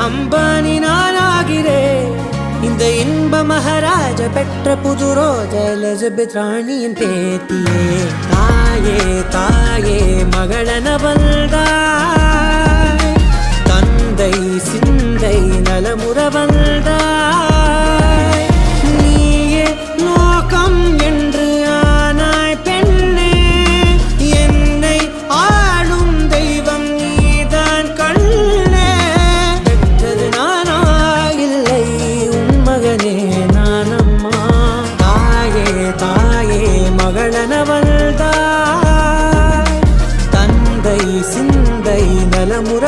அம்பானி நானாகிறேன் இந்த இன்ப மகாராஜ பெற்ற புது ரோஜ எலிசபெத் ராணியின் பேத்தியே தாயே தாயே மகளன வந்தாய் தந்தை சிந்தை நலமுற வந்தாய் நீயே லோகம் என்று ஆனாய் பெண்ணே என்னை ஆளும் தெய்வம் நீதான் கண்ணே பெற்றது நானா இல்லை உன் மகனே நானம்மா தாயே தாயே மகளன வந்தாய் தந்தை சிந்தை நலமுற